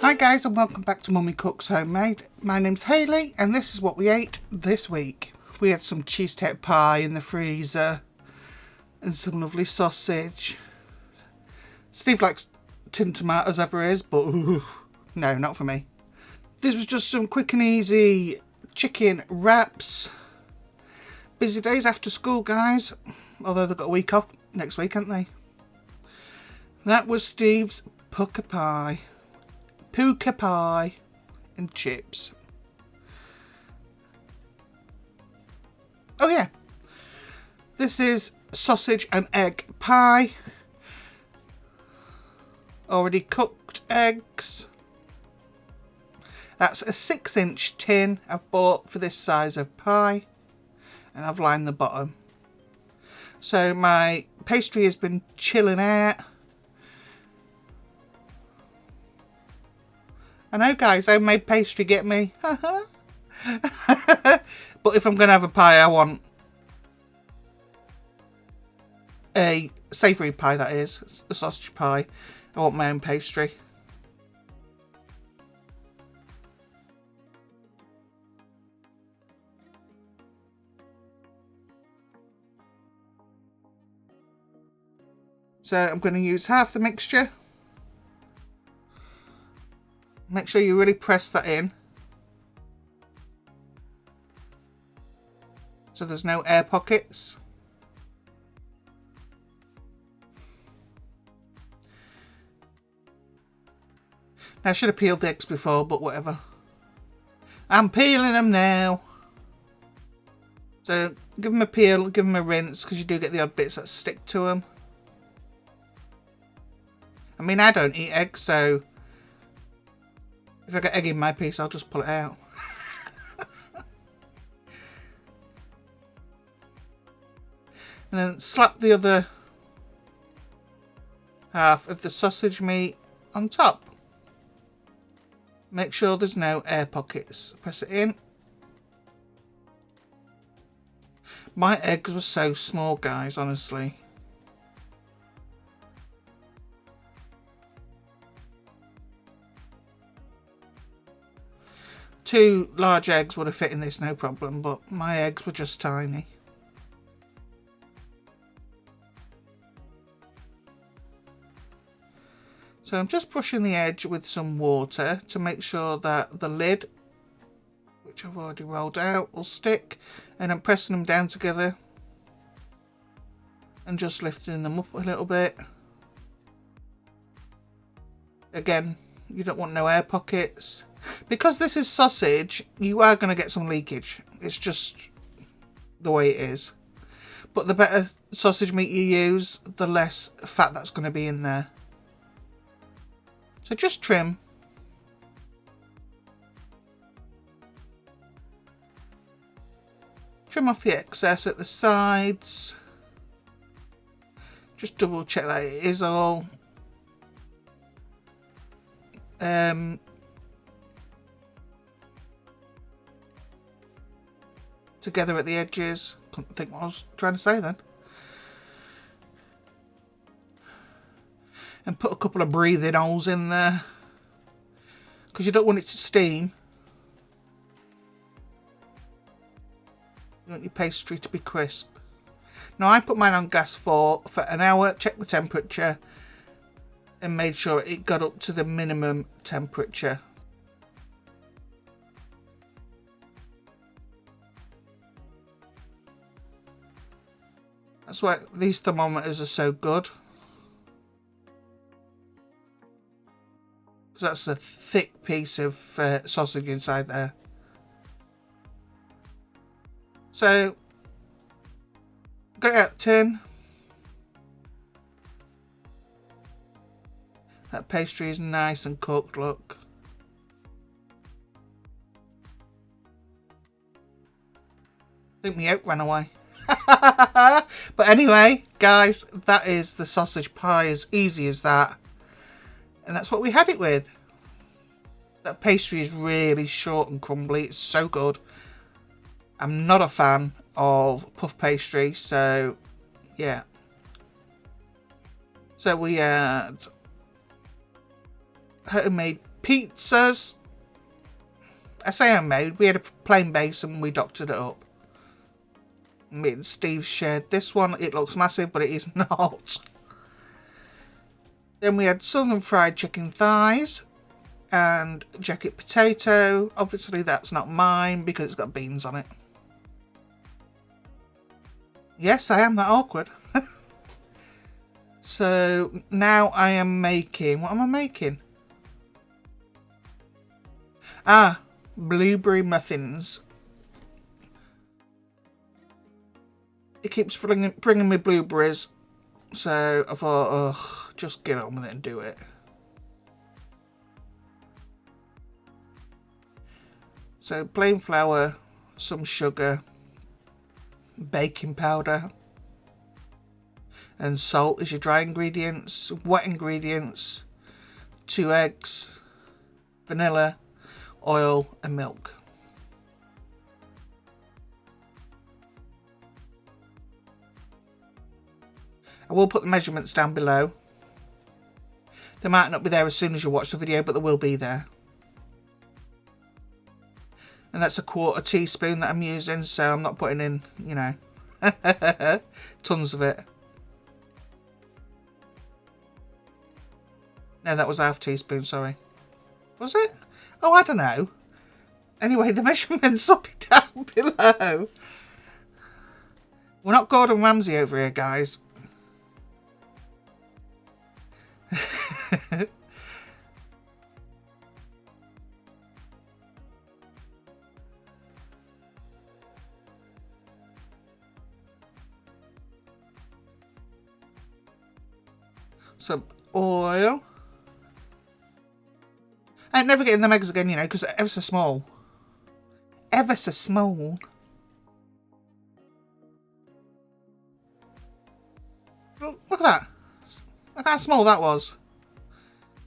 Hi guys, and welcome back to Mummy Cooks Homemade. My name's Hayley and this is what we ate this week. We had some cheesecake pie in the freezer and some lovely sausage. Steve likes tin tomatoes ever is, but ooh, no, not for me. This was just some quick and easy chicken wraps. Busy days after school, guys. Although they've got a week off next week, haven't they? That was Steve's puka pie and chips. Oh yeah, this is sausage and egg pie. Already cooked eggs. That's a 6-inch tin I've bought for this size of pie, and I've lined the bottom. So my pastry has been chilling out. I know, guys, homemade pastry get me. But if I'm going to have a pie, I want a savoury pie, that is. A sausage pie. I want my own pastry. So I'm going to use half the mixture. Make sure you really press that in, so there's no air pockets. Now I should have peeled the eggs before, but whatever. I'm peeling them now. So give them a peel, give them a rinse, because you do get the odd bits that stick to them. I mean, I don't eat eggs, so if I get egg in my piece, I'll just pull it out. And then slap the other half of the sausage meat on top. Make sure there's no air pockets. Press it in. My eggs were so small, guys, honestly. Two large eggs would have fit in this no problem, but my eggs were just tiny. So I'm just brushing the edge with some water to make sure that the lid, which I've already rolled out, will stick, and I'm pressing them down together and just lifting them up a little bit. Again, you don't want no air pockets. Because this is sausage, you are going to get some leakage. It's just the way it is. But the better sausage meat you use, the less fat that's going to be in there. So just trim. Trim off the excess at the sides. Just double check that it is all together at the edges. Couldn't think what I was trying to say then. And put a couple of breathing holes in there, because you don't want it to steam. You want your pastry to be crisp. Now I put mine on gas for an hour, checked the temperature, and made sure it got up to the minimum temperature. That's why these thermometers are so good. Because that's a thick piece of sausage inside there. So, got it out the tin. That pastry is nice and cooked, look. I think my yolk ran away. But anyway, guys, that is the sausage pie, as easy as that. And that's what we had it with. That pastry is really short and crumbly. It's so good. I'm not a fan of puff pastry, so yeah. So we had homemade pizzas. I say homemade, we had a plain base and we doctored it up. Me and Steve shared this one. It looks massive, but it is not. Then we had southern fried chicken thighs and jacket potato. Obviously that's not mine because it's got beans on it. Yes, I am that awkward. So now I am making, what am I making? Ah, blueberry muffins. It keeps bringing me blueberries. So I thought, oh, just get on with it and do it. So plain flour, some sugar, baking powder, and salt is your dry ingredients. Wet ingredients, 2 eggs, vanilla, oil and milk. I will put the measurements down below. They might not be there as soon as you watch the video, but they will be there. And that's a 1/4 teaspoon that I'm using, so I'm not putting in, you know, tons of it. No, that was 1/2 teaspoon, sorry. Was it? Oh, I don't know. Anyway, the measurements will be down below. We're not Gordon Ramsay over here, guys. Some oil. I'm never getting them eggs again, you know, because they're ever so small. Ever so small. Look at that. Look how small that was.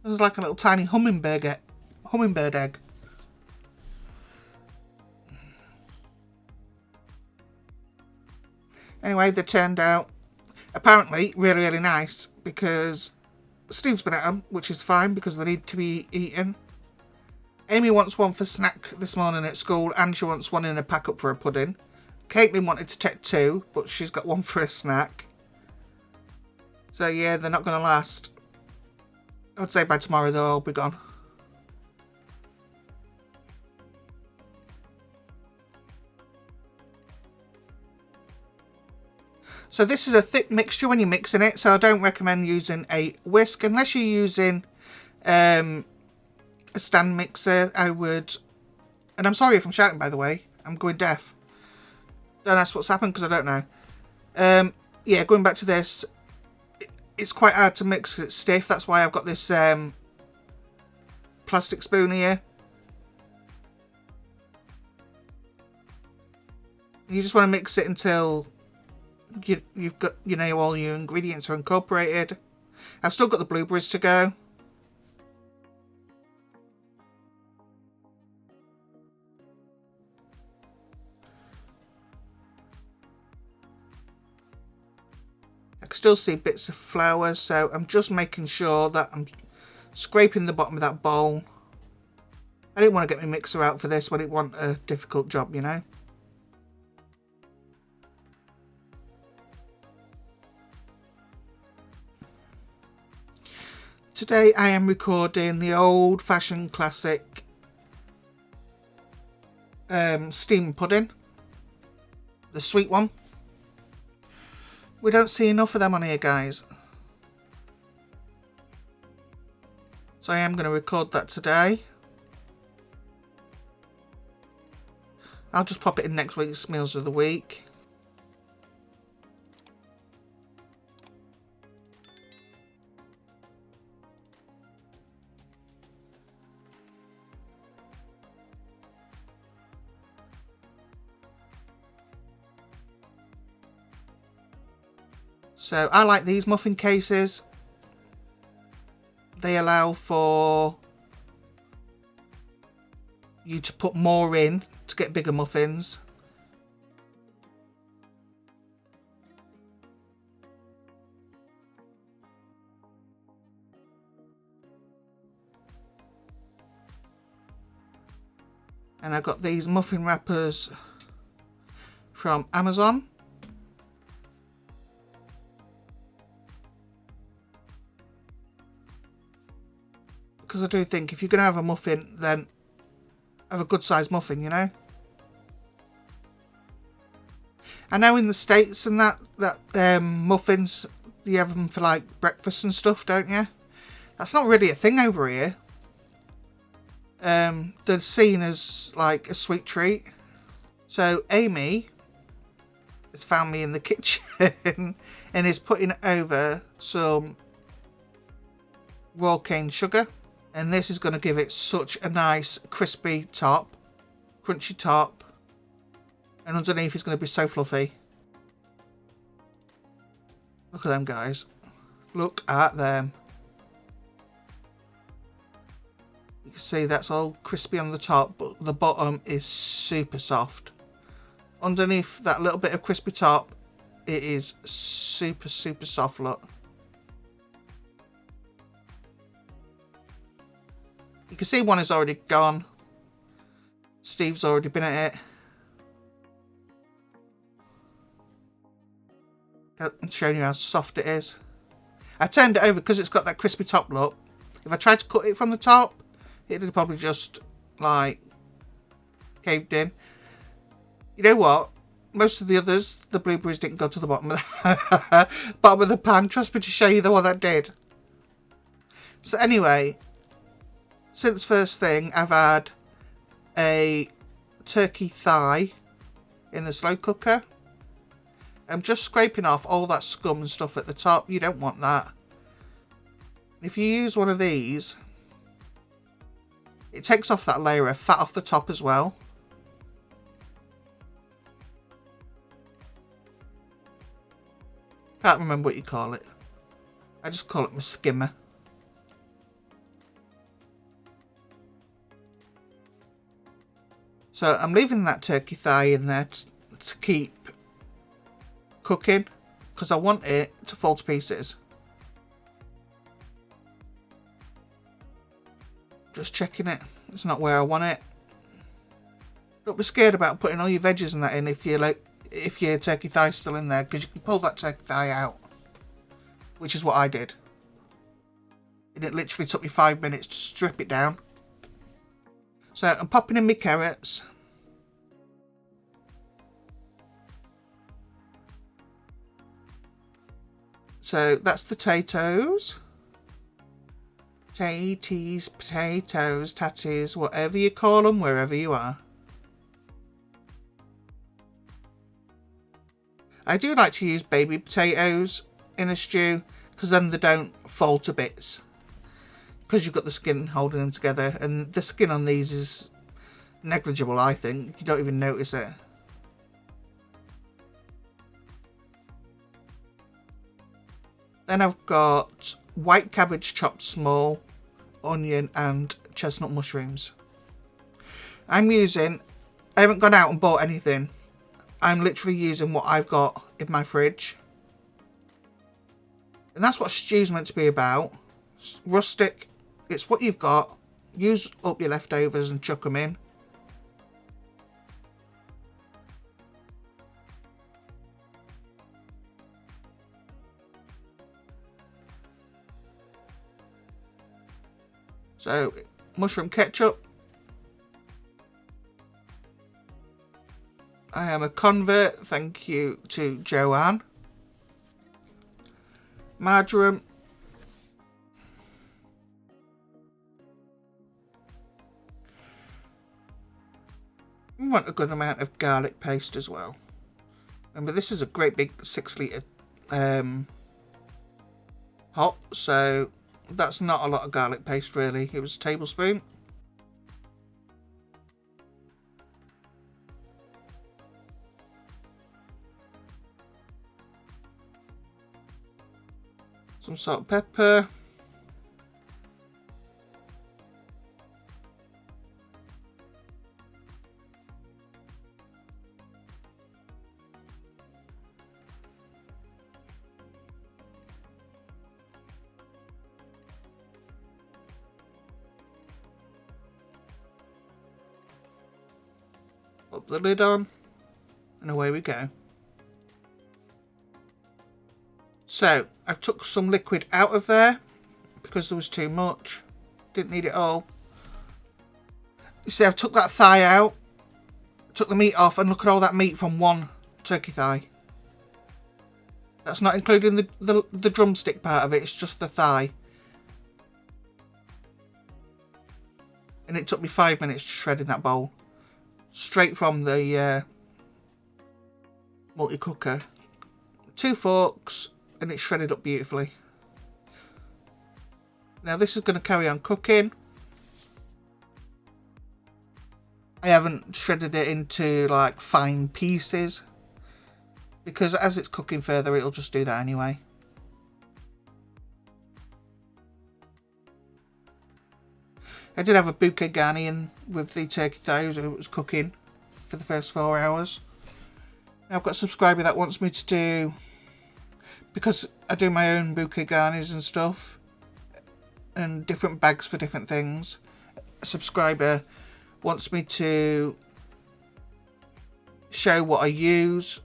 It was like a little tiny hummingbird egg. Anyway, they turned out apparently really, really nice because Steve's been at them, which is fine because they need to be eaten. Amy wants one for snack this morning at school and she wants one in a pack up for a pudding. Caitlin wanted to take 2, but she's got one for a snack. So yeah, they're not going to last. I would say by tomorrow they'll all be gone. So this is a thick mixture when you're mixing it, so I don't recommend using a whisk unless you're using a stand mixer. I would, and I'm sorry if I'm shouting by the way, I'm going deaf. Don't ask what's happened because I don't know. Yeah, going back to this, it's quite hard to mix because it's stiff. That's why I've got this plastic spoon here. You just want to mix it until you've got, you know, all your ingredients are incorporated. I've still got the blueberries to go. I can still see bits of flour, so I'm just making sure that I'm scraping the bottom of that bowl. I didn't want to get my mixer out for this when it wasn't a difficult job, you know. Today I am recording the old-fashioned classic steam pudding, the sweet one. We don't see enough of them on here, guys. So I am going to record that today. I'll just pop it in next week's Meals of the Week. So I like these muffin cases. They allow for you to put more in to get bigger muffins. And I got these muffin wrappers from Amazon. Because I do think if you're going to have a muffin, then have a good sized muffin, you know. I know in the States and that muffins, you have them for like breakfast and stuff, don't you? That's not really a thing over here. They're seen as like a sweet treat. So Amy has found me in the kitchen and is putting over some raw cane sugar. And this is going to give it such a nice crispy top, crunchy top. And underneath is going to be so fluffy. Look at them, guys. Look at them. You can see that's all crispy on the top, but the bottom is super soft. Underneath that little bit of crispy top, it is super, super soft, look. You can see one is already gone. Steve's already been at it. I'm showing you how soft it is. I turned it over because it's got that crispy top look. If I tried to cut it from the top, it would probably just like caved in. You know what? Most of the others, the blueberries didn't go to the bottom of the pan. Trust me to show you the one that did. So anyway, since first thing, I've had a turkey thigh in the slow cooker. I'm just scraping off all that scum and stuff at the top. You don't want that. If you use one of these, it takes off that layer of fat off the top as well. Can't remember what you call it. I just call it my skimmer. So I'm leaving that turkey thigh in there to keep cooking because I want it to fall to pieces. Just checking it. It's not where I want it. Don't be scared about putting all your veggies and that in if your turkey thigh's still in there, because you can pull that turkey thigh out, which is what I did. And it literally took me 5 minutes to strip it down. So I'm popping in my carrots. So that's the potatoes. Taties, potatoes, tatties, whatever you call them, wherever you are. I do like to use baby potatoes in a stew because then they don't fall to bits. Because you've got the skin holding them together, and the skin on these is negligible, I think. You don't even notice it. Then I've got white cabbage chopped small, onion and chestnut mushrooms. I haven't gone out and bought anything. I'm literally using what I've got in my fridge. And that's what stew's meant to be about. Rustic. It's what you've got. Use up your leftovers and chuck them in. So, mushroom ketchup. I am a convert, thank you to Joanne. Marjoram. We want a good amount of garlic paste as well. Remember, this is a great big 6 litre pot, so that's not a lot of garlic paste really. It was a tablespoon. Some salt and pepper. Put the lid on, and away we go. So I've took some liquid out of there because there was too much. Didn't need it all. You see, I've took that thigh out, took the meat off, and look at all that meat from one turkey thigh. That's not including the drumstick part of it, it's just the thigh. And it took me 5 minutes to shred in that bowl. Straight from the multi-cooker. 2 forks, and it's shredded up beautifully. Now this is going to carry on cooking. I haven't shredded it into like fine pieces, because as it's cooking further it'll just do that anyway. I did have a bouquet garni in with the turkey thighs. It was cooking for the first 4 hours. Now I've got a subscriber that wants me to do, because I do my own bouquet garnis and stuff, and different bags for different things. A subscriber wants me to show what I use.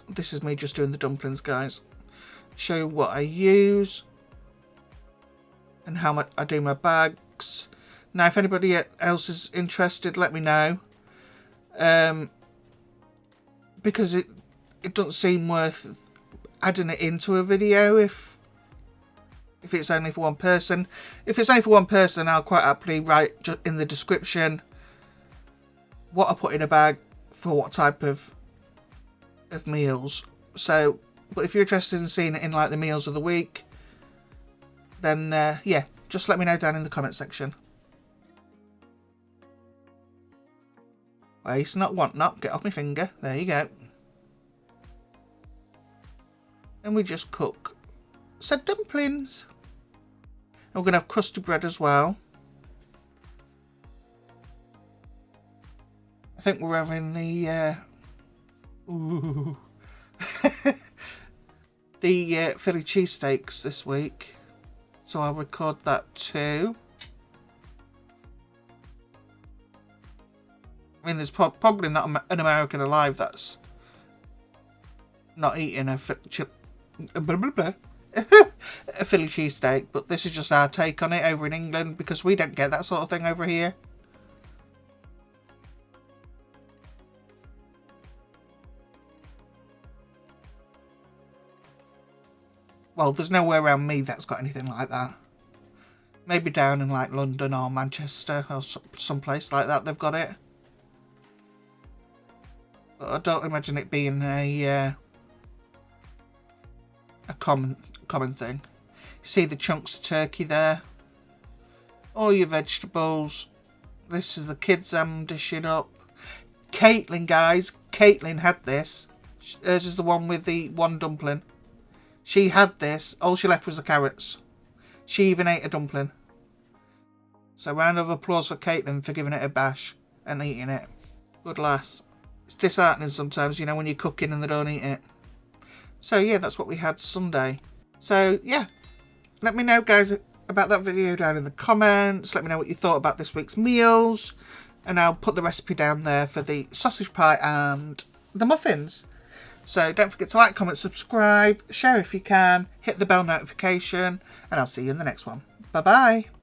This is me just doing the dumplings, guys. Show what I use and how I do my bags. Now, if anybody else is interested, let me know. Because it doesn't seem worth adding it into a video if it's only for one person. If it's only for one person, I'll quite happily write in the description what I put in a bag for what type of meals. So, but if you're interested in seeing it in like the meals of the week, then yeah, just let me know down in the comment section. Waste not, want not, get off my finger. There you go. And we just cook said dumplings. And we're going to have crusty bread as well. I think we're having the the Philly cheesesteaks this week, so I'll record that too. I mean, there's probably not an American alive that's not eating a Philly cheesesteak, but this is just our take on it over in England, because we don't get that sort of thing over here. Well, there's nowhere around me that's got anything like that. Maybe down in like London or Manchester or someplace like that they've got it. But I don't imagine it being a common thing. You see the chunks of turkey there. All your vegetables. This is the kids I'm dishing up. Caitlin, guys. Caitlin had this. Hers is the one with the one dumpling. She had this. All she left was the carrots. She even ate a dumpling. So round of applause for Caitlin for giving it a bash and eating it. Good lass. It's disheartening sometimes, you know, when you're cooking and they don't eat it. So yeah, that's what we had Sunday. So yeah, let me know, guys, about that video down in the comments. Let me know what you thought about this week's meals. And I'll put the recipe down there for the sausage pie and the muffins. So don't forget to like, comment, subscribe, share if you can, hit the bell notification, and I'll see you in the next one. Bye bye.